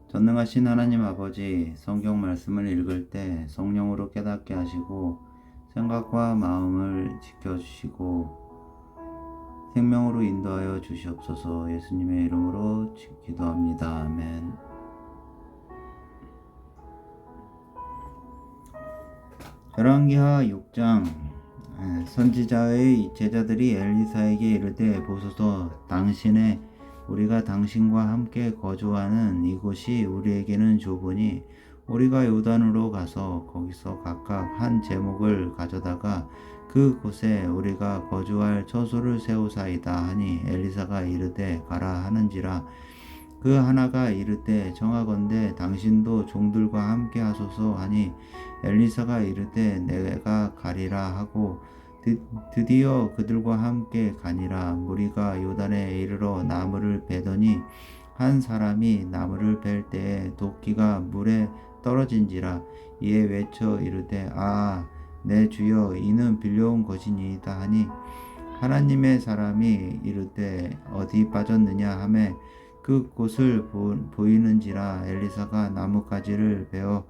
전능하신 하나님 아버지, 성경 말씀을 읽을 때 성령으로 깨닫게 하시고 생각과 마음을 지켜주시고 생명으로 인도하여 주시옵소서. 예수님의 이름으로 기도합니다. 아멘. 열왕기하 6장. 선지자의 제자들이 엘리사에게 이르되, 보소서, 당신의 우리가 당신과 함께 거주하는 이곳이 우리에게는 좁으니 우리가 요단으로 가서 거기서 각각 한 제목을 가져다가 그 곳에 우리가 거주할 처소를 세우사이다 하니, 엘리사가 이르되 가라 하는지라. 그 하나가 이르되 청하건대 당신도 종들과 함께 하소서 하니, 엘리사가 이르되 내가 가리라 하고 드디어 그들과 함께 가니라. 무리가 요단에 이르러 나무를 베더니 한 사람이 나무를 벨 때에 도끼가 물에 떨어진지라. 이에 외쳐 이르되 내 주여, 이는 빌려온 것이니이다 하니, 하나님의 사람이 이르되 어디 빠졌느냐 하매 그 곳을 보이는지라. 엘리사가 나뭇가지를 베어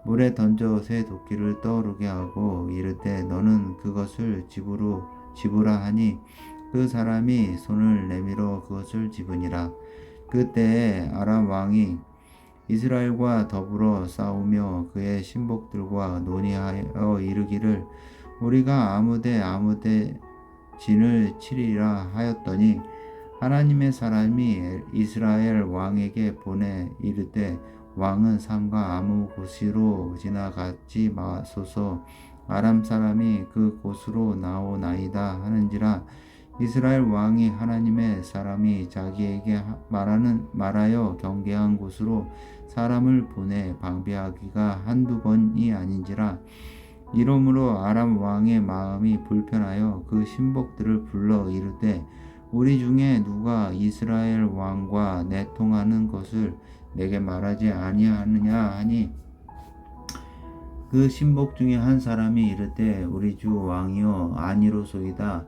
물에 던져 새 도끼를 떠오르게 하고 이르되 너는 그것을 집으라 하니, 그 사람이 손을 내밀어 그것을 집으니라. 그때에 아람 왕이 이스라엘과 더불어 싸우며 그의 신복들과 논의하여 이르기를, 우리가 아무데 진을 치리라 하였더니, 하나님의 사람이 이스라엘 왕에게 보내 이르되, 왕은 산과 아무 곳으로 지나가지 마소서. 아람 사람이 그 곳으로 나오나이다 하는지라. 이스라엘 왕이 하나님의 사람이 자기에게 말하여 경계한 곳으로 사람을 보내 방비하기가 한두 번이 아닌지라. 이러므로 아람 왕의 마음이 불편하여 그 신복들을 불러 이르되, 우리 중에 누가 이스라엘 왕과 내통하는 것을 내게 말하지 아니하느냐 하니, 그 신복 중에 한 사람이 이르되, 우리 주 왕이여, 아니로소이다.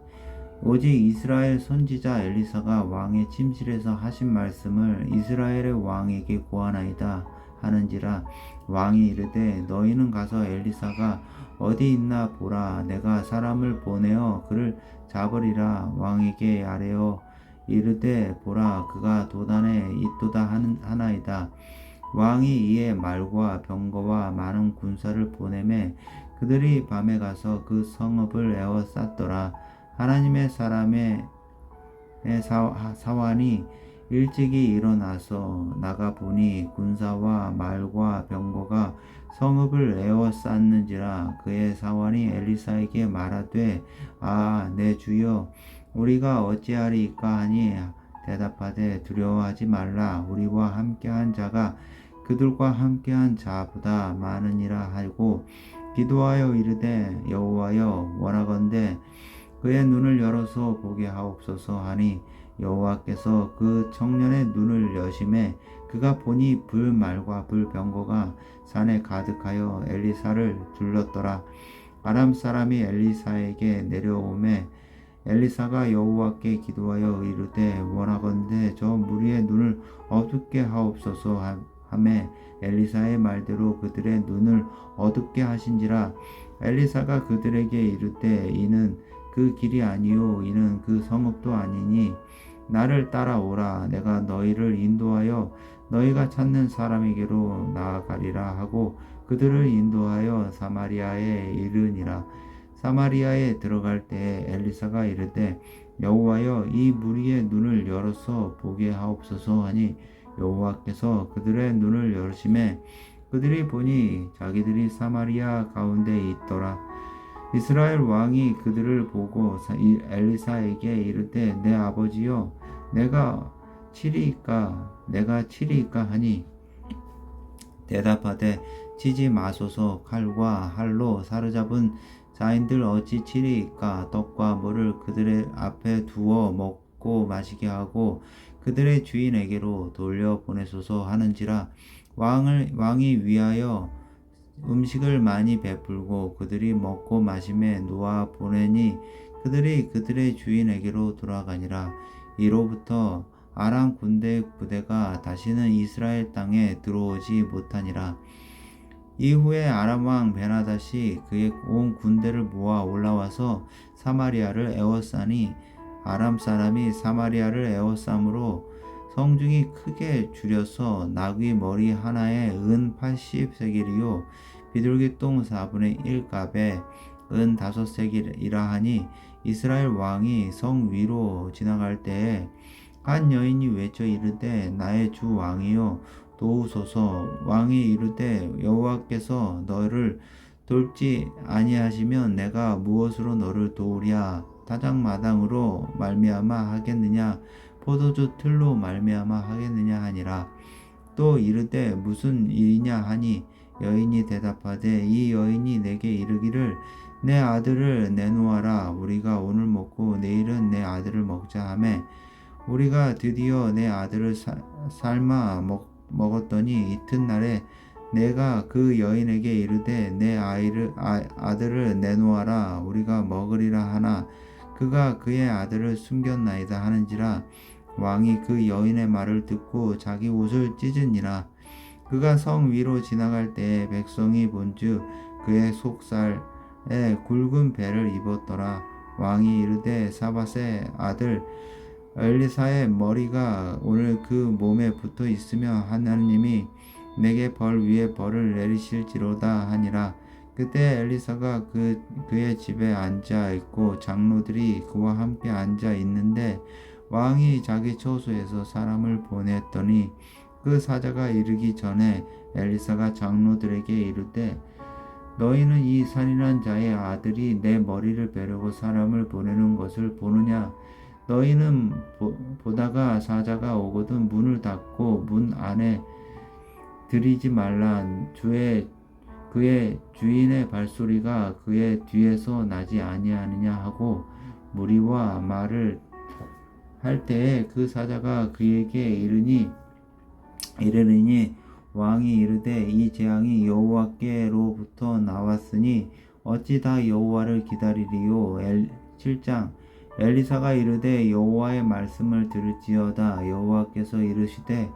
오직 이스라엘 선지자 엘리사가 왕의 침실에서 하신 말씀을 이스라엘의 왕에게 고하나이다 하는지라. 왕이 이르되, 너희는 가서 엘리사가 어디 있나 보라. 내가 사람을 보내어 그를 잡으리라. 왕에게 아뢰어 이르되, 보라, 그가 도단에 있도다 하나이다. 왕이 이에 말과 병거와 많은 군사를 보내매 그들이 밤에 가서 그 성읍을 에워쌌더라. 하나님의 사람의 사환이 일찍이 일어나서 나가 보니 군사와 말과 병거가 성읍을 에워쌌는지라. 그의 사환이 엘리사에게 말하되, 내 주여, 우리가 어찌하리이까 하니, 대답하되 두려워하지 말라. 우리와 함께한 자가 그들과 함께한 자보다 많으니라 하고 기도하여 이르되, 여호와여, 원하건대 그의 눈을 열어서 보게 하옵소서 하니, 여호와께서 그 청년의 눈을 여심해 그가 보니 불말과 불병거가 산에 가득하여 엘리사를 둘렀더라. 아람 사람이 엘리사에게 내려오매 엘리사가 여호와께 기도하여 이르되, 원하건대 저 무리의 눈을 어둡게 하옵소서 하매 엘리사의 말대로 그들의 눈을 어둡게 하신지라. 엘리사가 그들에게 이르되, 이는 그 길이 아니요 이는 그 성읍도 아니니 나를 따라오라. 내가 너희를 인도하여 너희가 찾는 사람에게로 나아가리라 하고 그들을 인도하여 사마리아에 이르니라. 사마리아에 들어갈 때에 엘리사가 이르되, 여호와여, 이 무리의 눈을 열어서 보게 하옵소서 하니, 여호와께서 그들의 눈을 여시매 그들이 보니 자기들이 사마리아 가운데 있더라. 이스라엘 왕이 그들을 보고 엘리사에게 이르되, 내 아버지여, 내가 치리이까 하니, 대답하되, 치지 마소서. 칼과 활로 사로잡은 자인들 어찌 치리이까. 떡과 물을 그들의 앞에 두어 먹고 마시게 하고 그들의 주인에게로 돌려 보내소서 하는지라. 왕이 위하여 음식을 많이 베풀고 그들이 먹고 마심에 놓아 보내니 그들이 그들의 주인에게로 돌아가니라. 이로부터 아람 군대 부대가 다시는 이스라엘 땅에 들어오지 못하니라. 이후에 아람 왕 베나다시 그의 온 군대를 모아 올라와서 사마리아를 에워싸니 아람 사람이 사마리아를 에워싸므로 성중이 크게 줄여서 나귀 머리 하나에 은 80세겔이요 비둘기똥 4분의 1값에 은 5세겔이라 하니 이스라엘 왕이 성 위로 지나갈 때에 한 여인이 외쳐 이르되 나의 주 왕이여 도우소서. 왕이 이르되 여호와께서 너를 돕지 아니하시면 내가 무엇으로 너를 도우랴. 타작마당으로 말미암아 하겠느냐 포도주 틀로 말미암아 하겠느냐 하니라. 또 이르되 무슨 일이냐 하니 여인이 대답하되 이 여인이 내게 이르기를 내 아들을 내놓아라. 우리가 오늘 먹고 내일은 내 아들을 먹자 하매 우리가 드디어 내 아들을 삶아 먹었더니 이튿날에 내가 그 여인에게 이르되 내 아들을 내놓아라. 우리가 먹으리라 하나 그가 그의 아들을 숨겼나이다 하는지라. 왕이 그 여인의 말을 듣고 자기 옷을 찢으니라. 그가 성 위로 지나갈 때에 백성이 본즉 그의 속살에 굵은 배를 입었더라. 왕이 이르되 사밧의 아들 엘리사의 머리가 오늘 그 몸에 붙어 있으며 하나님이 내게 벌 위에 벌을 내리실지로다 하니라. 그때 엘리사가 그의 집에 앉아 있고 장로들이 그와 함께 앉아 있는데 왕이 자기 처소에서 사람을 보냈더니 그 사자가 이르기 전에 엘리사가 장로들에게 이르되 너희는 이 산이란 자의 아들이 내 머리를 베려고 사람을 보내는 것을 보느냐. 너희는 보다가 사자가 오거든 문을 닫고 문 안에 들이지 말라. 그의 주인의 발소리가 그의 뒤에서 나지 아니하느냐 하고 무리와 말을 할 때에 그 사자가 그에게 이르니 왕이 이르되 이 재앙이 여호와께로부터 나왔으니 어찌 다 여호와를 기다리리요. 7장 엘리사가 이르되 여호와의 말씀을 들을지어다. 여호와께서 이르시되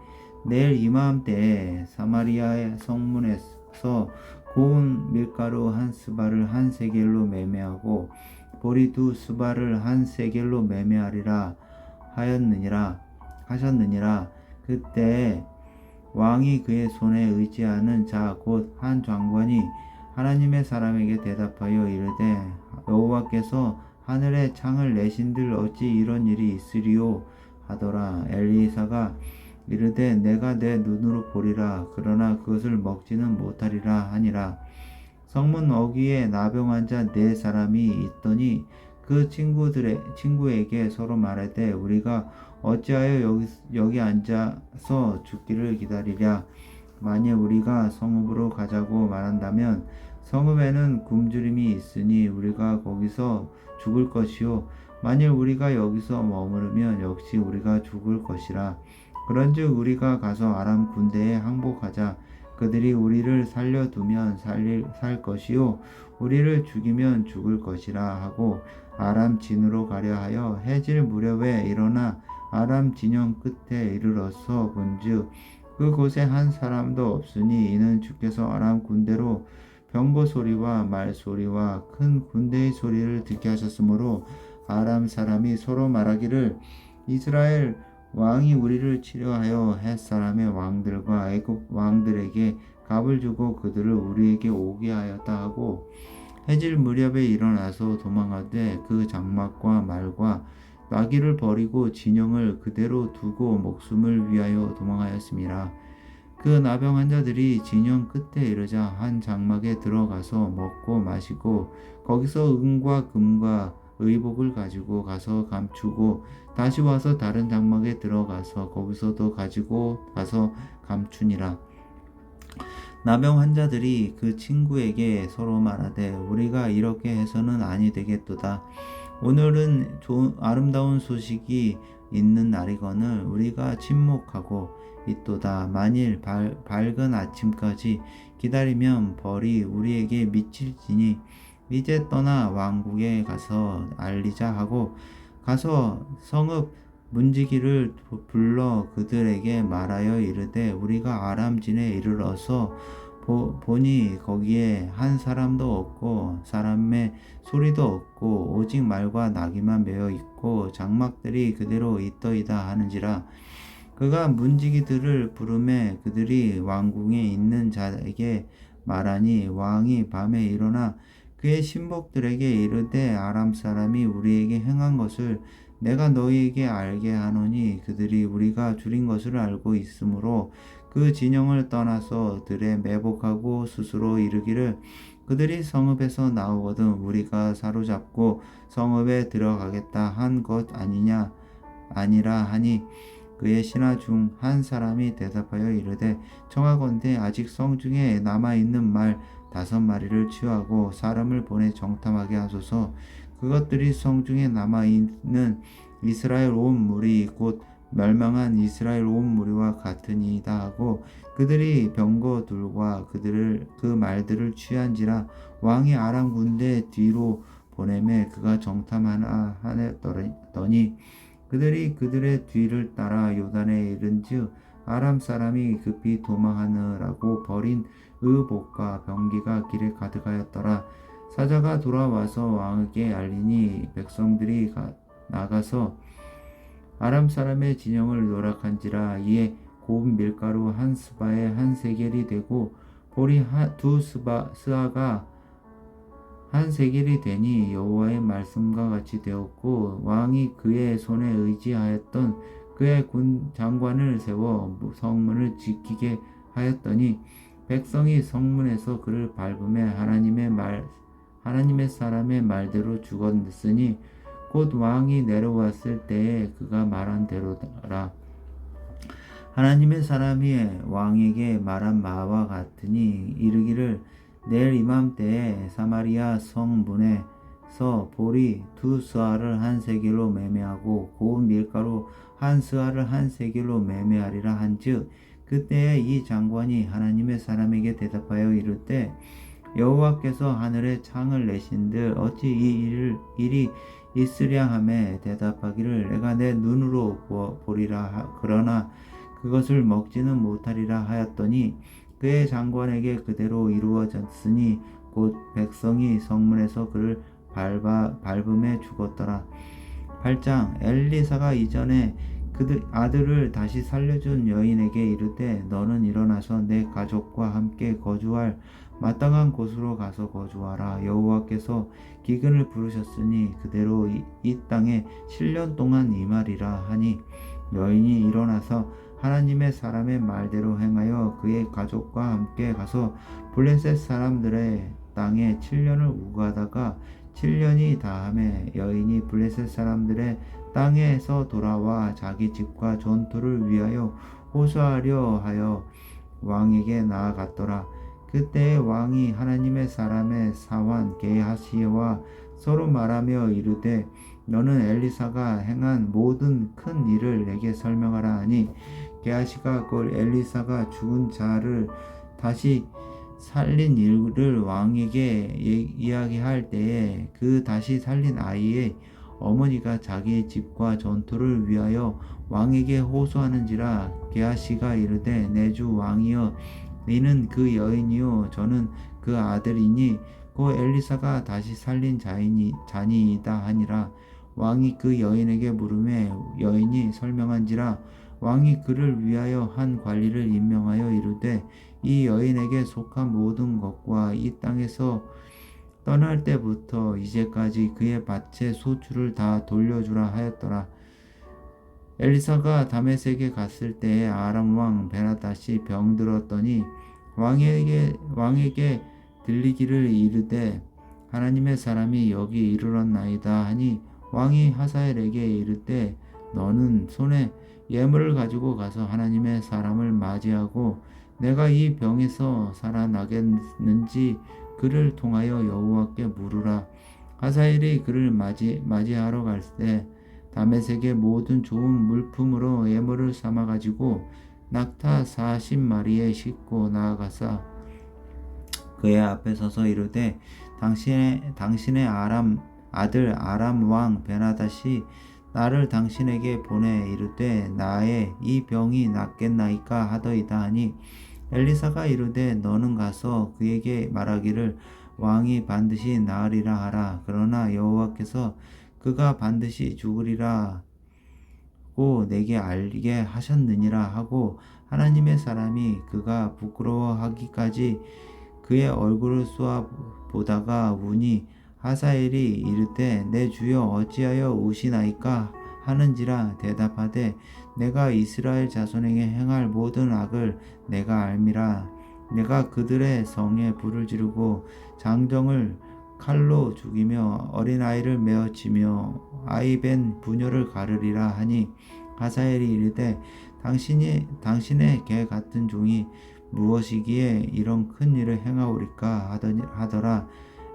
내일 이맘때에 사마리아의 성문에서 고운 밀가루 한 스바를 한 세겔로 매매하고 보리 2스바를 한 세겔로 매매하리라 하셨느니라. 그때 왕이 그의 손에 의지하는 자 곧 한 장관이 하나님의 사람에게 대답하여 이르되 여호와께서 하늘에 창을 내신들 어찌 이런 일이 있으리요 하더라. 엘리사가 이르되 내가 내 눈으로 보리라. 그러나 그것을 먹지는 못하리라 하니라. 성문 어귀에 나병 환자 4사람이 있더니 그 친구에게 서로 말하되 우리가 어찌하여 여기 앉아서 죽기를 기다리랴. 만일 우리가 성읍으로 가자고 말한다면 성읍에는 굶주림이 있으니 우리가 거기서 죽을 것이요 만일 우리가 여기서 머무르면 역시 우리가 죽을 것이라. 그런즉 우리가 가서 아람 군대에 항복하자. 그들이 우리를 살려두면 살 것이요 우리를 죽이면 죽을 것이라 하고 아람 진으로 가려 하여 해질 무렵에 일어나 아람 진영 끝에 이르러서 본즉 그곳에 한 사람도 없으니 이는 주께서 아람 군대로 병거 소리와 말 소리와 큰 군대의 소리를 듣게 하셨으므로 아람 사람이 서로 말하기를 이스라엘 왕이 우리를 치려하여 헷 사람의 왕들과 애굽 왕들에게 값을 주고 그들을 우리에게 오게 하였다 하고 해질 무렵에 일어나서 도망하되 그 장막과 말과 나귀를 버리고 진영을 그대로 두고 목숨을 위하여 도망하였습니다. 그 나병 환자들이 진영 끝에 이르자 한 장막에 들어가서 먹고 마시고 거기서 은과 금과 의복을 가지고 가서 감추고 다시 와서 다른 장막에 들어가서 거기서도 가지고 가서 감추니라. 나병 환자들이 그 친구에게 서로 말하되 우리가 이렇게 해서는 아니 되겠도다. 오늘은 아름다운 소식이 있는 날이거늘 우리가 침묵하고 있도다. 만일 밝은 아침까지 기다리면 벌이 우리에게 미칠지니 이제 떠나 왕국에 가서 알리자 하고 가서 성읍 문지기를 불러 그들에게 말하여 이르되 우리가 아람진에 이르러서 보니 거기에 한 사람도 없고 사람의 소리도 없고 오직 말과 나귀만 메어 있고 장막들이 그대로 있더이다 하는지라. 그가 문지기들을 부르매 그들이 왕궁에 있는 자에게 말하니 왕이 밤에 일어나 그의 신복들에게 이르되 아람 사람이 우리에게 행한 것을 내가 너희에게 알게 하노니 그들이 우리가 줄인 것을 알고 있으므로 그 진영을 떠나서 들에 매복하고 스스로 이르기를 그들이 성읍에서 나오거든 우리가 사로잡고 성읍에 들어가겠다 한 것 아니라 하니 그의 신하 중 한 사람이 대답하여 이르되 청하건대 아직 성중에 남아있는 말 5마리를 취하고 사람을 보내 정탐하게 하소서. 그것들이 성중에 남아있는 이스라엘 온 무리 곧 멸망한 이스라엘 온 무리와 같으니이다 하고 그들이 병거들과 그 말들을 취한지라. 왕이 아람 군대 뒤로 보내매 그가 정탐하나 하더니 그들이 그들의 뒤를 따라 요단에 이른즉 아람 사람이 급히 도망하느라고 버린 의복과 병기가 길에 가득하였더라. 사자가 돌아와서 왕에게 알리니 백성들이 나가서 아람 사람의 진영을 노략한지라. 이에 고운 밀가루 한 스바에 한 세겔이 되고 보리 두 스아가 한 세겔이 되니 여호와의 말씀과 같이 되었고 왕이 그의 손에 의지하였던 그의 군 장관을 세워 성문을 지키게 하였더니 백성이 성문에서 그를 밟음에 하나님의 사람의 말대로 죽었으니 곧 왕이 내려왔을 때에 그가 말한 대로라. 하나님의 사람이 왕에게 말한 바와 같으니 이르기를 내일 이맘때에 사마리아 성문에서 보리 2스아를 한 세겔로 매매하고 고운 밀가루 한 스아를 한 세겔로 매매하리라 한즉 그때에 이 장관이 하나님의 사람에게 대답하여 이르되 여호와께서 하늘에 창을 내신들 어찌 이 일이 있으랴 하매 대답하기를 내가 내 눈으로 보리라 그러나 그것을 먹지는 못하리라 하였더니 그의 장관에게 그대로 이루어졌으니 곧 백성이 성문에서 그를 밟음에 죽었더라. 8장 엘리사가 이전에 그들 아들을 다시 살려준 여인에게 이르되 너는 일어나서 내 가족과 함께 거주할 마땅한 곳으로 가서 거주하라. 여호와께서 기근을 부르셨으니 그대로 이 땅에 7년 동안 임하리라 하니 여인이 일어나서 하나님의 사람의 말대로 행하여 그의 가족과 함께 가서 블레셋 사람들의 땅에 7년을 우거하다가 7년이 다함에 여인이 블레셋 사람들의 땅에서 돌아와 자기 집과 전투를 위하여 호소하려 하여 왕에게 나아갔더라. 그때 왕이 하나님의 사람의 사환 게하시와 서로 말하며 이르되 너는 엘리사가 행한 모든 큰 일을 내게 설명하라 하니 게하시가 그걸 엘리사가 죽은 자를 다시 살린 일을 왕에게 이야기할 때에 그 다시 살린 아이의 어머니가 자기 집과 전투를 위하여 왕에게 호소하는지라. 게하시가 이르되 내 주 왕이여 이는 그 여인이요 저는 그 아들이니 그 엘리사가 다시 살린 자니이다 하니라. 왕이 그 여인에게 물으매 여인이 설명한지라. 왕이 그를 위하여 한 관리를 임명하여 이르되 이 여인에게 속한 모든 것과 이 땅에서 떠날 때부터 이제까지 그의 밭의 소출을 다 돌려주라 하였더라. 엘리사가 다메섹에 갔을 때에 아람 왕 베나닷이 병들었더니 왕에게 들리기를 이르되 하나님의 사람이 여기 이르렀나이다 하니 왕이 하사엘에게 이르되 너는 손에 예물을 가지고 가서 하나님의 사람을 맞이하고 내가 이 병에서 살아나겠는지 그를 통하여 여호와께 물으라. 하사엘이 그를 맞이하러 갈 때 다메섹의 모든 좋은 물품으로 예물을 삼아 가지고 낙타 40마리에 싣고 나아가사 그의 앞에 서서 이르되 당신의 아들 아람 왕 베나닷이 나를 당신에게 보내 이르되 나의 이 병이 낫겠나이까 하더이다 하니 엘리사가 이르되 너는 가서 그에게 말하기를 왕이 반드시 나으리라 하라. 그러나 여호와께서 그가 반드시 죽으리라고 내게 알게 하셨느니라 하고 하나님의 사람이 그가 부끄러워하기까지 그의 얼굴을 쏘아 보다가 우니 하사엘이 이르되 내 주여 어찌하여 우시나이까 하는지라 대답하되 내가 이스라엘 자손에게 행할 모든 악을 내가 알미라. 내가 그들의 성에 불을 지르고 장정을 칼로 죽이며 어린아이를 메어치며 아이 벤 부녀를 가르리라 하니 하사엘이 이르되 당신의 개 같은 종이 무엇이기에 이런 큰 일을 행하오리까 하더라.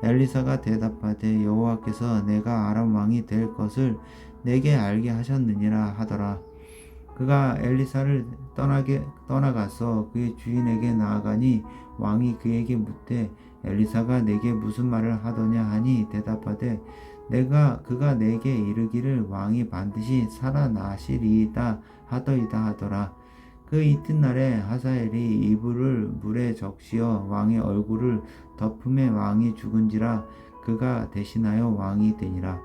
엘리사가 대답하되 여호와께서 내가 아람 왕이 될 것을 내게 알게 하셨느니라 하더라. 그가 엘리사를 떠나가서 그의 주인에게 나아가니 왕이 그에게 묻되 엘리사가 내게 무슨 말을 하더냐 하니 대답하되 그가 내게 이르기를 왕이 반드시 살아나시리이다 하더이다 하더라. 그 이튿날에 하사엘이 이불을 물에 적시어 왕의 얼굴을 덮음에 왕이 죽은지라 그가 대신하여 왕이 되니라.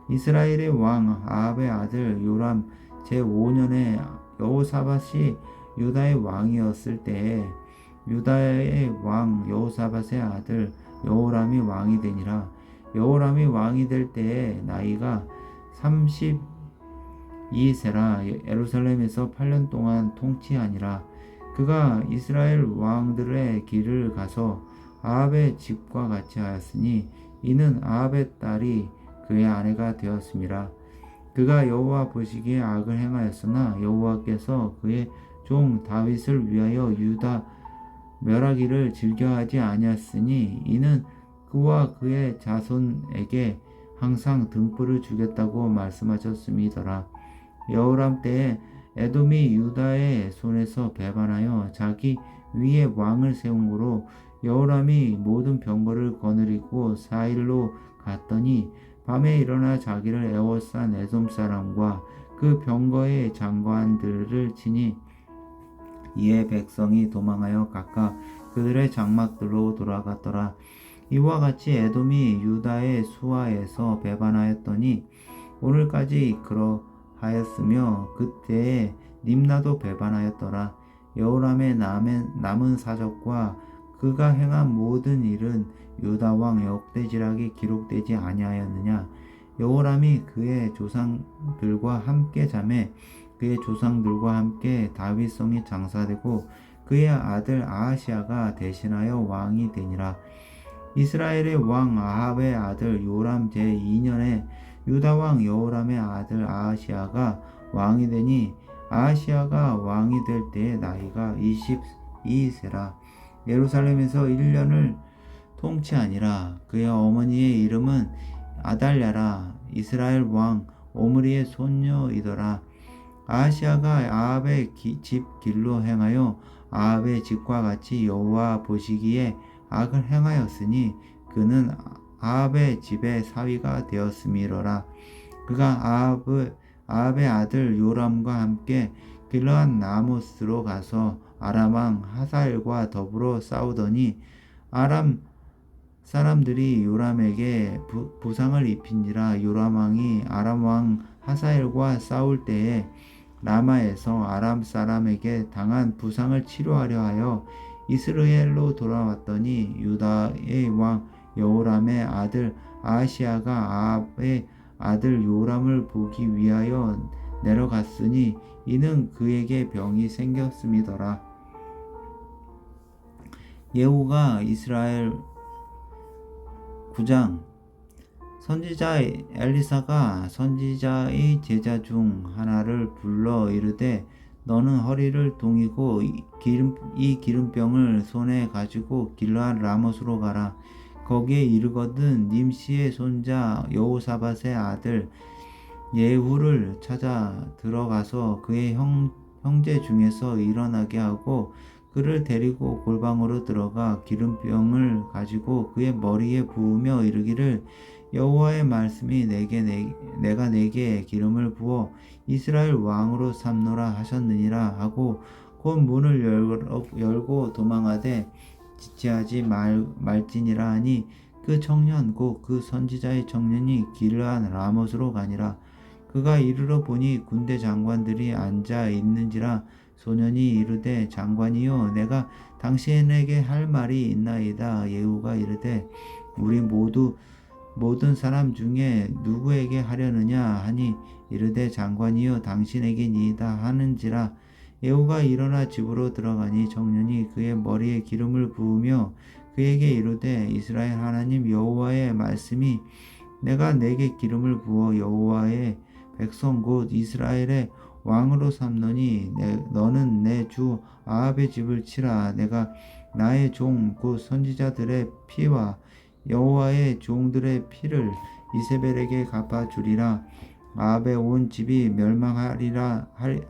이스라엘의 왕 아합의 아들 요람 제5년에 여호사밧이 유다의 왕이었을 때에 유다의 왕 여호사밧의 아들 여호람이 왕이 되니라. 여호람이 왕이 될 때에 나이가 32세라 예루살렘에서 8년 동안 통치하니라. 그가 이스라엘 왕들의 길을 가서 아합의 집과 같이 하였으니 이는 아합의 딸이 그의 아내가 되었음이라. 그가 여호와 보시기에 악을 행하였으나 여호와께서 그의 종 다윗을 위하여 유다 멸하기를 즐겨하지 아니하였으니 이는 그와 그의 자손에게 항상 등불을 주겠다고 말씀하셨음이더라. 여호람 때에 에돔이 유다의 손에서 배반하여 자기 위에 왕을 세움으로 여호람이 모든 병거를 거느리고 사일로 갔더니 밤에 일어나 자기를 애워싼 에돔 사람과 그 병거의 장관들을 치니 이에 백성이 도망하여 각각 그들의 장막들로 돌아갔더라. 이와 같이 에돔이 유다의 수하에서 배반하였더니 오늘까지 그러하였으며 그때에 림나도 배반하였더라. 여호람의 남은 사적과 그가 행한 모든 일은 유다 왕 역대지락이 기록되지 아니하였느냐. 여호람이 그의 조상들과 함께 자매 그의 조상들과 함께 다윗성이 장사되고 그의 아들 아하시아가 대신하여 왕이 되니라. 이스라엘의 왕 아합의 아들 요람 제2년에 유다 왕 여호람의 아들 아하시아가 왕이 되니 아하시아가 왕이 될 때의 나이가 22세라. 예루살렘에서 1년을 통치하니라. 그의 어머니의 이름은 아달랴라. 이스라엘 왕 오므리의 손녀이더라. 아하시아가 아합의 집 길로 행하여 아합의 집과 같이 여호와 보시기에 악을 행하였으니 그는 아합의 집의 사위가 되었음이로라. 그가 아합의 아들 요람과 함께 길르앗 라모스로 가서 아람 왕 하사엘과 더불어 싸우더니 아람 사람들이 요람에게 부상을 입힌지라. 요람 왕이 아람 왕 하사엘과 싸울 때에 라마에서 아람 사람에게 당한 부상을 치료하려 하여 이스라엘로 돌아왔더니 유다의 왕 여호람의 아들 아하시아가 아합의 아들 요람을 보기 위하여 내려갔으니 이는 그에게 병이 생겼음이더라. 예후가 이스라엘 9장. 선지자 엘리사가 선지자의 제자 중 하나를 불러 이르되 너는 허리를 동이고 이 기름병을 손에 가지고 길르앗 라못으로 가라. 거기에 이르거든 님시의 손자 여호사밧의 아들 예후를 찾아 들어가서 그의 형제 중에서 일어나게 하고 그를 데리고 골방으로 들어가 기름병을 가지고 그의 머리에 부으며 이르기를 여호와의 말씀이 내가 내게 기름을 부어 이스라엘 왕으로 삼노라 하셨느니라 하고 곧 문을 열고 도망하되 지체하지 말지니라 하니 그 청년 곧 그 선지자의 청년이 길르한 라못으로 가니라. 그가 이르러 보니 군대 장관들이 앉아 있는지라. 소년이 이르되 장관이여 내가 당신에게 할 말이 있나이다. 예후가 이르되 우리 모든 사람 중에 누구에게 하려느냐 하니 이르되 장관이여 당신에게니이다 하는지라. 예후가 일어나 집으로 들어가니 청년이 그의 머리에 기름을 부으며 그에게 이르되 이스라엘 하나님 여호와의 말씀이 내가 내게 기름을 부어 여호와의 백성 곧 이스라엘의 왕으로 삼노니 너는 내 주 아합의 집을 치라. 내가 나의 종 곧 선지자들의 피와 여호와의 종들의 피를 이세벨에게 갚아주리라. 아합의 온 집이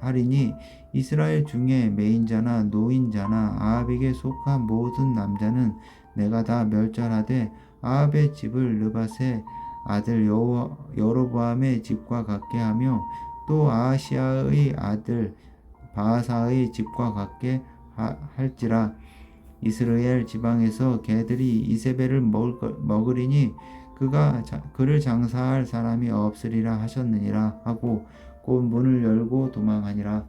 하리니 이스라엘 중에 메인자나 노인자나 아합에게 속한 모든 남자는 내가 다 멸절하되 아합의 집을 느밧의 아들 여로보암의 집과 같게 하며 또 아하시아의 아들 바하사의 집과 같게 할지라. 이스라엘 지방에서 개들이 이세벨을 먹으리니 그를 장사할 사람이 없으리라 하셨느니라 하고 곧 문을 열고 도망하니라.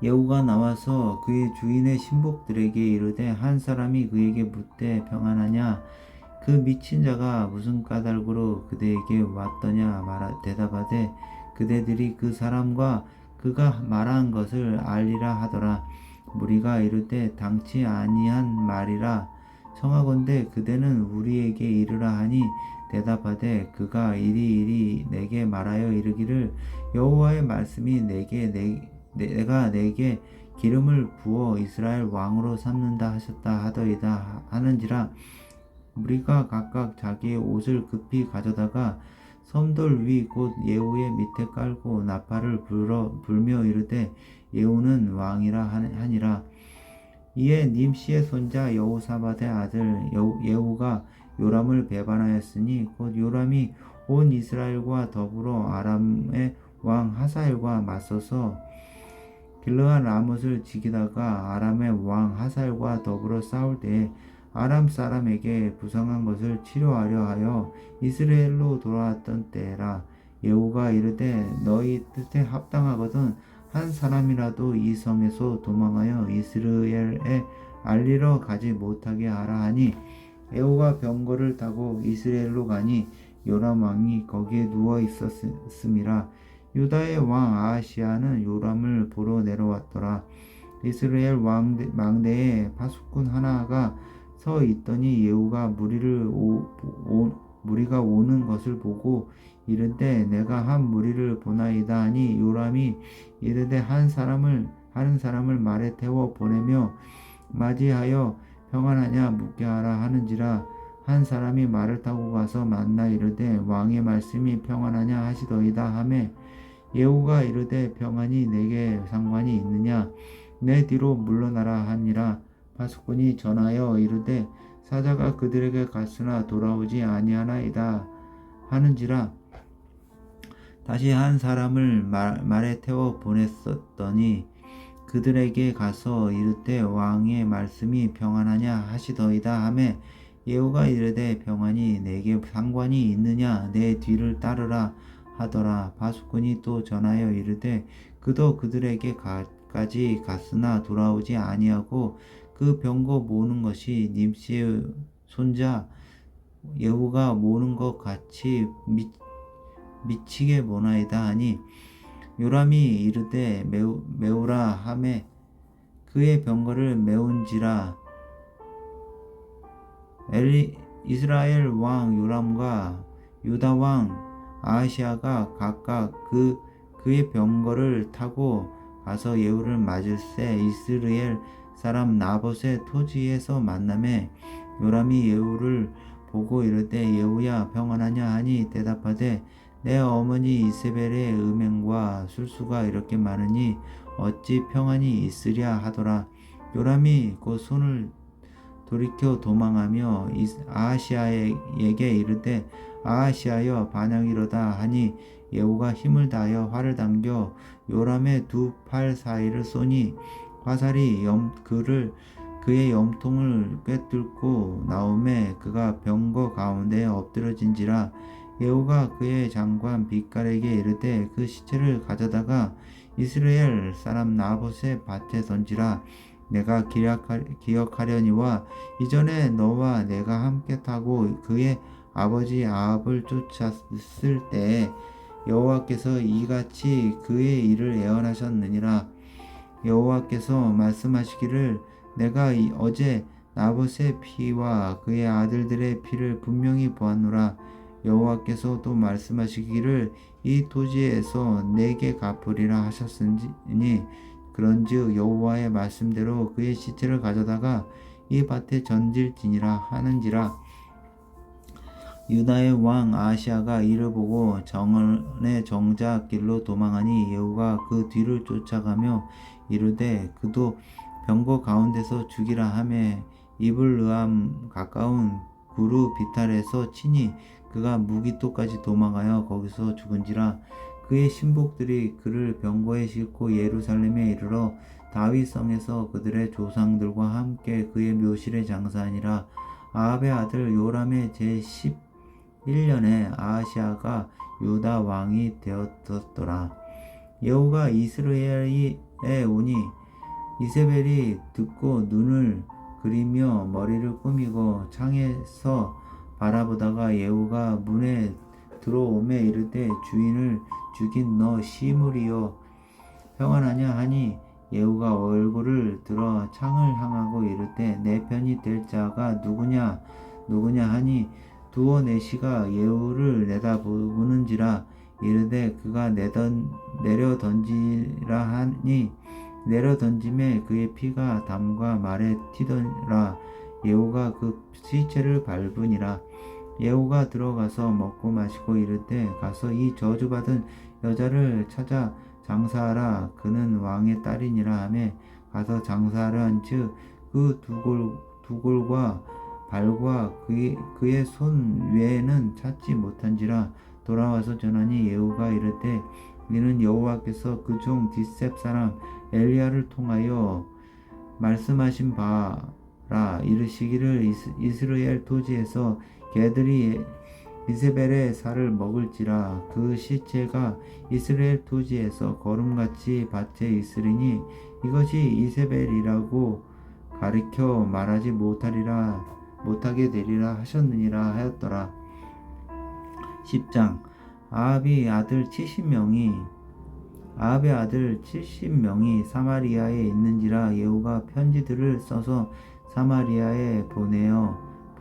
예후가 나와서 그의 주인의 신복들에게 이르되 한 사람이 그에게 묻되 평안하냐. 그 미친 자가 무슨 까닭으로 그대에게 왔더냐 대답하되 그대들이 그 사람과 그가 말한 것을 알리라 하더라. 무리가 이르되 당치 아니한 말이라. 청하건대 그대는 우리에게 이르라 하니 대답하되 그가 이리 내게 말하여 이르기를 여호와의 말씀이 내가 내게 기름을 부어 이스라엘 왕으로 삼는다 하셨다 하더이다 하는지라. 무리가 각각 자기의 옷을 급히 가져다가 섬돌 위 곧 예후의 밑에 깔고 나팔을 불며 이르되 예후는 왕이라 하니라. 이에 님시의 손자 여호사밧의 아들 예후가 요람을 배반하였으니 곧 요람이 온 이스라엘과 더불어 아람의 왕 하사엘과 맞서서 길르한 라못을 지키다가 아람의 왕 하사엘과 더불어 싸울 때에 아람 사람에게 부상한 것을 치료하려 하여 이스라엘로 돌아왔던 때라. 예후가 이르되 너희 뜻에 합당하거든 한 사람이라도 이 성에서 도망하여 이스라엘에 알리러 가지 못하게 하라 하니 예후가 병거를 타고 이스라엘로 가니 요람 왕이 거기에 누워 있었음이라. 유다의 왕 아하시아는 요람을 보러 내려왔더라. 이스라엘 망대에 파수꾼 하나가 서 있더니 예후가 무리가 오는 것을 보고 이르되 내가 한 무리를 보나이다 하니 요람이 이르되 하는 사람을 말에 태워 보내며 맞이하여 평안하냐 묻게 하라 하는지라. 한 사람이 말을 타고 가서 만나 이르되 왕의 말씀이 평안하냐 하시더이다 하매 예후가 이르되 평안이 내게 상관이 있느냐 내 뒤로 물러나라 하니라. 파수꾼이 전하여 이르되 사자가 그들에게 갔으나 돌아오지 아니하나이다 하는지라. 다시 한 사람을 말에 태워 보냈었더니 그들에게 가서 이르되 왕의 말씀이 평안하냐 하시더이다 하매 예후가 이르되 평안이 내게 상관이 있느냐 내 뒤를 따르라 하더라. 파수꾼이 또 전하여 이르되 그도 그들에게까지 갔으나 돌아오지 아니하고 그 병거 모는 것이 님시의 손자 예후가 모는 것 같이 미치게 모나이다 하니 요람이 이르되 메우라 하매 그의 병거를 메운지라. 이스라엘 왕 요람과 유다 왕 아하시아가 각각 그의 병거를 타고 가서 예후를 맞을새 이스라엘 사람 나봇의 토지에서 만나매 요람이 예후를 보고 이르되 예후야 평안하냐 하니 대답하되 내 어머니 이세벨의 음행과 술수가 이렇게 많으니 어찌 평안이 있으랴 하더라. 요람이 곧 손을 돌이켜 도망하며 아하시아에게 이르되 아하시아여 반향이로다 하니 예후가 힘을 다하여 활을 당겨 요람의 두 팔 사이를 쏘니 화살이 그의 염통을 꿰뚫고 나오매 그가 병거 가운데 엎드러진지라. 예후가 그의 장관 빛깔에게 이르되 그 시체를 가져다가 이스라엘 사람 나봇의 밭에 던지라. 내가 기억하려니와 이전에 너와 내가 함께 타고 그의 아버지 아합을 쫓았을 때에 여호와께서 이같이 그의 일을 예언하셨느니라. 여호와께서 말씀하시기를 내가 어제 나봇의 피와 그의 아들들의 피를 분명히 보았노라. 여호와께서 또 말씀하시기를 이 토지에서 내게 갚으리라 하셨으니 그런즉 여호와의 말씀대로 그의 시체를 가져다가 이 밭에 던질지니라 하는지라. 유다의 왕 아하시아가 이를 보고 정원의 정작 길로 도망하니 예후가 그 뒤를 쫓아가며 이르되 그도 병거 가운데서 죽이라 하매 이블르암 가까운 구루 비탈에서 치니 그가 무기토까지 도망하여 거기서 죽은지라. 그의 신복들이 그를 병거에 싣고 예루살렘에 이르러 다윗성에서 그들의 조상들과 함께 그의 묘실에 장사하니라. 아합의 아들 요람의 제11년에 아하시아가 유다 왕이 되었더라. 예후가 이스라엘에 오니 이세벨이 듣고 눈을 그리며 머리를 꾸미고 창에서 바라보다가 예후가 문에 들어오매 이르되 주인을 죽인 너 시므리여 평안하냐 하니 예후가 얼굴을 들어 창을 향하고 이르되 내 편이 될 자가 누구냐 하니 두어 내시가 예후를 내다보는지라. 이르되 그가 내려 던지라 하니 내려 던짐에 그의 피가 담과 말에 튀더라. 예후가 그 시체를 밟으니라. 예후가 들어가서 먹고 마시고 이르되 가서 이 저주받은 여자를 찾아 장사하라. 그는 왕의 딸이니라 하매 가서 장사하려 한즉 그 두 골과 발과 그의 손 외에는 찾지 못한지라. 돌아와서 전하니 예후가 이르되 이는 여호와께서 그 종 뒷셉 사람 엘리야를 통하여 말씀하신 바라. 이르시기를 이스라엘 토지에서 개들이 이세벨의 살을 먹을지라. 그 시체가 이스라엘 토지에서 거름같이 밭에 있으리니 이것이 이세벨이라고 가리켜 말하지 못하게 되리라 하셨느니라 하였더라. 10장. 아합의 아들 70명이 사마리아에 있는지라. 예후가 편지들을 써서 사마리아에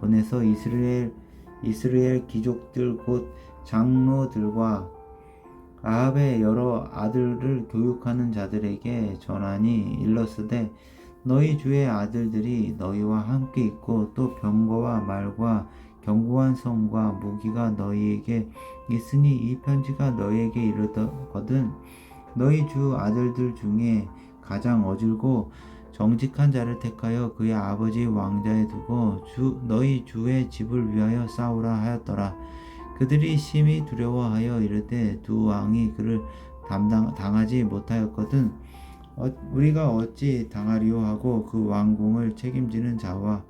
보내서 이스라엘 귀족들 곧 장로들과 아합의 여러 아들을 교육하는 자들에게 전하니 일렀으되 너희 주의 아들들이 너희와 함께 있고 또 병거와 말과 견고한 성과 무기가 너희에게 있으니 이 편지가 너희에게 이르거든 너희 주 아들들 중에 가장 어질고 정직한 자를 택하여 그의 아버지 왕자에 두고 너희 주의 집을 위하여 싸우라 하였더라. 그들이 심히 두려워하여 이르되 두 왕이 그를 당하지 못하였거든 우리가 어찌 당하리요 하고 그 왕궁을 책임지는 자와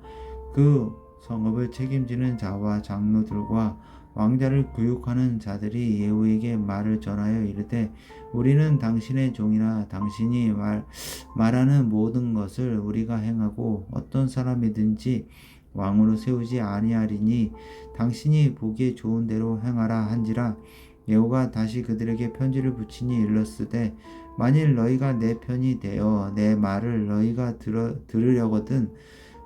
그 성읍을 책임지는 자와 장로들과 왕자를 교육하는 자들이 예후에게 말을 전하여 이르되 우리는 당신의 종이라 당신이 말하는 모든 것을 우리가 행하고 어떤 사람이든지 왕으로 세우지 아니하리니 당신이 보기에 좋은 대로 행하라 한지라. 예후가 다시 그들에게 편지를 붙이니 일렀으되 만일 너희가 내 편이 되어 내 말을 너희가 들으려거든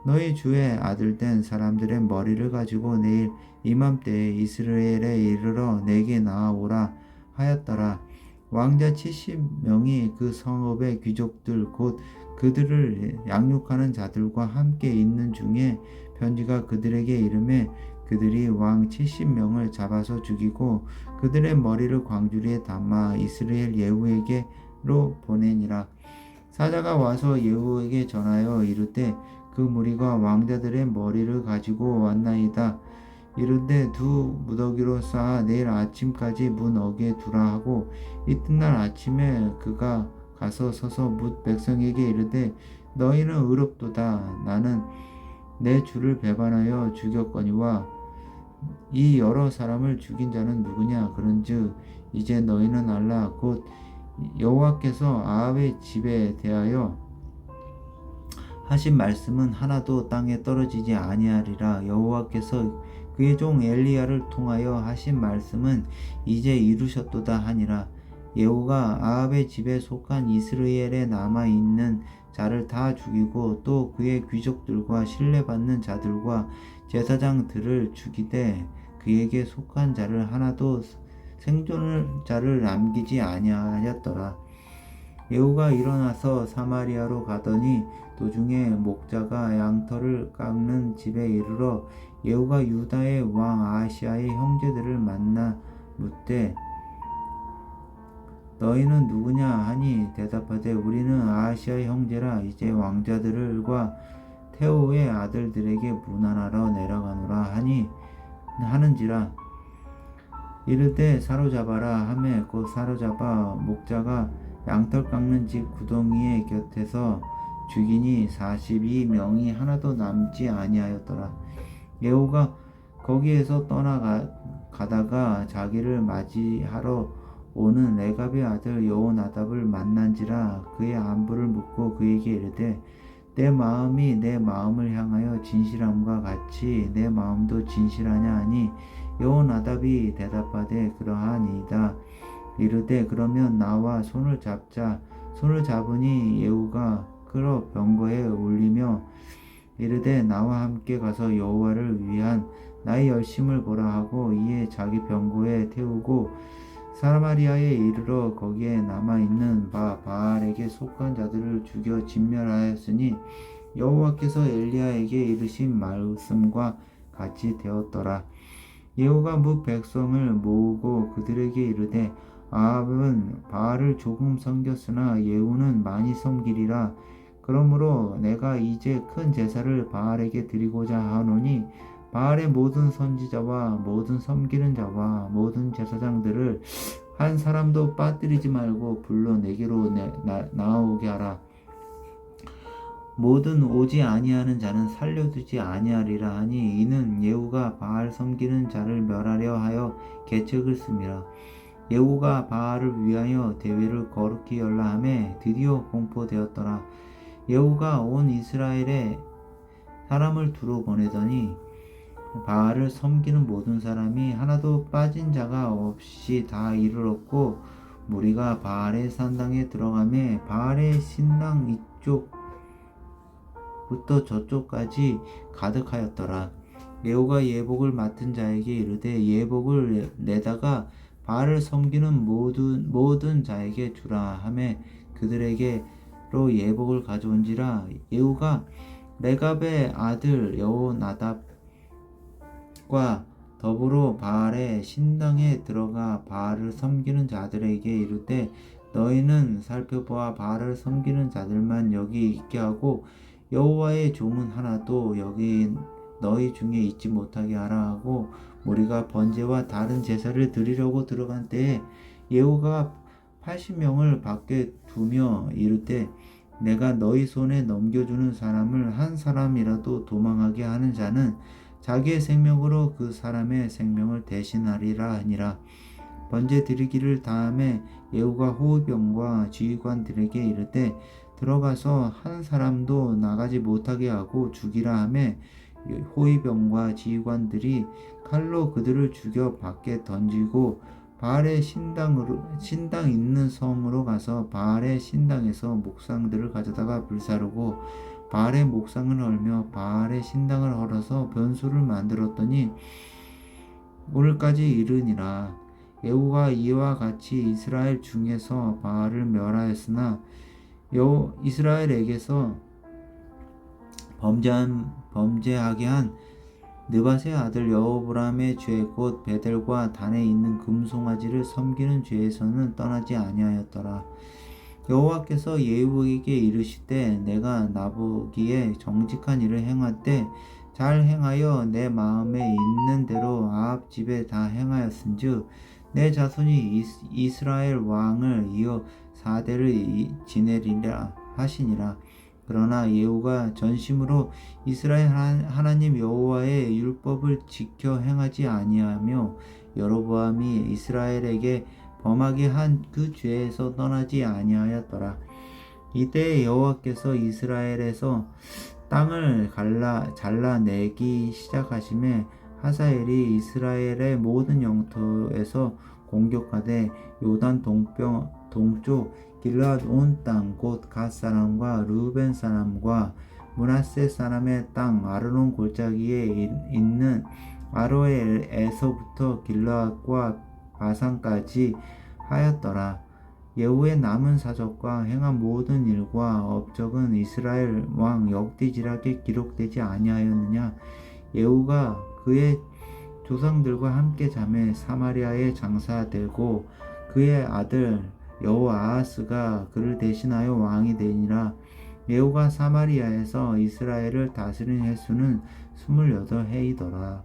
너희 주의 아들 된 사람들의 머리를 가지고 내일 이맘때에 이스라엘에 이르러 내게 나아오라 하였더라. 왕자 70명이 그 성읍의 귀족들 곧 그들을 양육하는 자들과 함께 있는 중에 편지가 그들에게 이르매 그들이 왕 70명을 잡아서 죽이고 그들의 머리를 광주리에 담아 이스라엘 예후에게 보내니라. 사자가 와서 예후에게 전하여 이르되 그 무리가 왕자들의 머리를 가지고 왔나이다. 이른데 두 무더기로 쌓아 내일 아침까지 문 어귀에 두라 하고 이튿날 아침에 그가 가서 서서 뭇 백성에게 이르되 너희는 의롭도다. 나는 내 주를 배반하여 죽였거니와 이 여러 사람을 죽인 자는 누구냐? 그런즉 이제 너희는 알라. 곧 여호와께서 아합의 집에 대하여 하신 말씀은 하나도 땅에 떨어지지 아니하리라. 여호와께서 그의 종 엘리야를 통하여 하신 말씀은 이제 이루셨도다 하니라. 예후가 아합의 집에 속한 이스라엘에 남아 있는 자를 다 죽이고 또 그의 귀족들과 신뢰받는 자들과 제사장들을 죽이되 그에게 속한 자를 하나도 생존을 자를 남기지 아니하였더라. 예후가 일어나서 사마리아로 가더니 도중에 목자가 양털을 깎는 집에 이르러 예후가 유다의 왕 아하시아의 형제들을 만나 묻되 너희는 누구냐 하니 대답하되 우리는 아하시아의 형제라. 이제 왕자들과 태호의 아들들에게 문안하러 내려가노라 하는지라. 이르되 사로잡아라 하매 곧 사로잡아 목자가 양털 깎는 집 구덩이의 곁에서 죽이니 42명이 하나도 남지 아니하였더라. 예후가 거기에서 떠나가다가 자기를 맞이하러 오는 레갑의 아들 여호나답을 만난지라. 그의 안부를 묻고 그에게 이르되 내 마음이 내 마음을 향하여 진실함과 같이 내 마음도 진실하냐 하니 여호나답이 대답하되 그러하니이다. 이르되 그러면 나와 손을 잡자. 손을 잡으니 예후가 끌어 병거에 올리며 이르되 나와 함께 가서 여호와를 위한 나의 열심을 보라 하고 이에 자기 병거에 태우고 사마리아에 이르러 거기에 남아있는 바알에게 속한 자들을 죽여 진멸하였으니 여호와께서 엘리야에게 이르신 말씀과 같이 되었더라. 예후가 뭇 백성을 모으고 그들에게 이르되 아합은 바알을 조금 섬겼으나 예후는 많이 섬기리라. 그러므로 내가 이제 큰 제사를 바알에게 드리고자 하노니 바알의 모든 선지자와 모든 섬기는 자와 모든 제사장들을 한 사람도 빠뜨리지 말고 불러 내게로 나오게 하라. 모든 오지 아니하는 자는 살려두지 아니하리라 하니 이는 예후가 바알 섬기는 자를 멸하려 하여 계책을 씁니다. 예후가 바알을 위하여 대회를 거룩히 열라 하매 드디어 공포되었더라. 예후가 온 이스라엘에 사람을 두루 보내더니 바알을 섬기는 모든 사람이 하나도 빠진 자가 없이 다 이르렀고 무리가 바알의 산당에 들어가매 바알의 신당 이쪽부터 저쪽까지 가득하였더라. 예후가 예복을 맡은 자에게 이르되 예복을 내다가 바알을 섬기는 모든 자에게 주라 하매 그들에게로 예복을 가져온지라. 예후가 레갑의 아들 여호나답과 더불어 바알의 신당에 들어가 바알을 섬기는 자들에게 이르되 너희는 살펴보아 바알을 섬기는 자들만 여기 있게 하고 여호와의 종은 하나도 여기 너희 중에 있지 못하게 하라 하고 무리가 번제와 다른 제사를 드리려고 들어간 때에 예후가 80명을 밖에 두며 이르되 내가 너희 손에 넘겨주는 사람을 한 사람이라도 도망하게 하는 자는 자기의 생명으로 그 사람의 생명을 대신하리라 하니라. 번제 드리기를 다음에 예후가 호위병과 지휘관들에게 이르되 들어가서 한 사람도 나가지 못하게 하고 죽이라 하매 호위병과 지휘관들이 칼로 그들을 죽여 밖에 던지고 바알의 신당 있는 성으로 가서 바알의 신당에서 목상들을 가져다가 불사르고 바알의 목상을 헐며 바알의 신당을 헐어서 변수를 만들었더니 오늘까지 이르니라. 예후가 이와 같이 이스라엘 중에서 바알을 멸하였으나 이스라엘에게서 범죄하게 한 느밧의 아들 여로보암의 죄 곧 베델과 단에 있는 금송아지를 섬기는 죄에서는 떠나지 아니하였더라. 여호와께서 예후에게 이르시되 내가 나보기에 정직한 일을 행할 때 잘 행하여 내 마음에 있는 대로 아합 집에 다 행하였은즉 내 자손이 이스라엘 왕을 이어 4대를 지내리라 하시니라. 그러나 예후가 전심으로 이스라엘 하나님 여호와의 율법을 지켜 행하지 아니하며 여로보암이 이스라엘에게 범하게 한 그 죄에서 떠나지 아니하였더라. 이때 여호와께서 이스라엘에서 땅을 잘라내기 시작하심에 하사엘이 이스라엘의 모든 영토에서 공격하되 요단 동쪽 길르앗 온 땅 곧 갓 사람과 르우벤 사람과 므낫세 사람의 땅 아르논 골짜기에 있는 아로엘에서부터 길르앗과 바산까지 하였더라. 예후의 남은 사적과 행한 모든 일과 업적은 이스라엘 왕 역대지락에 기록되지 아니하였느냐. 예후가 그의 조상들과 함께 잠에 사마리아에 장사되고 그의 아들 여호아하스가 그를 대신하여 왕이 되니라. 예후가 사마리아에서 이스라엘을 다스린 횟수는 28해이더라.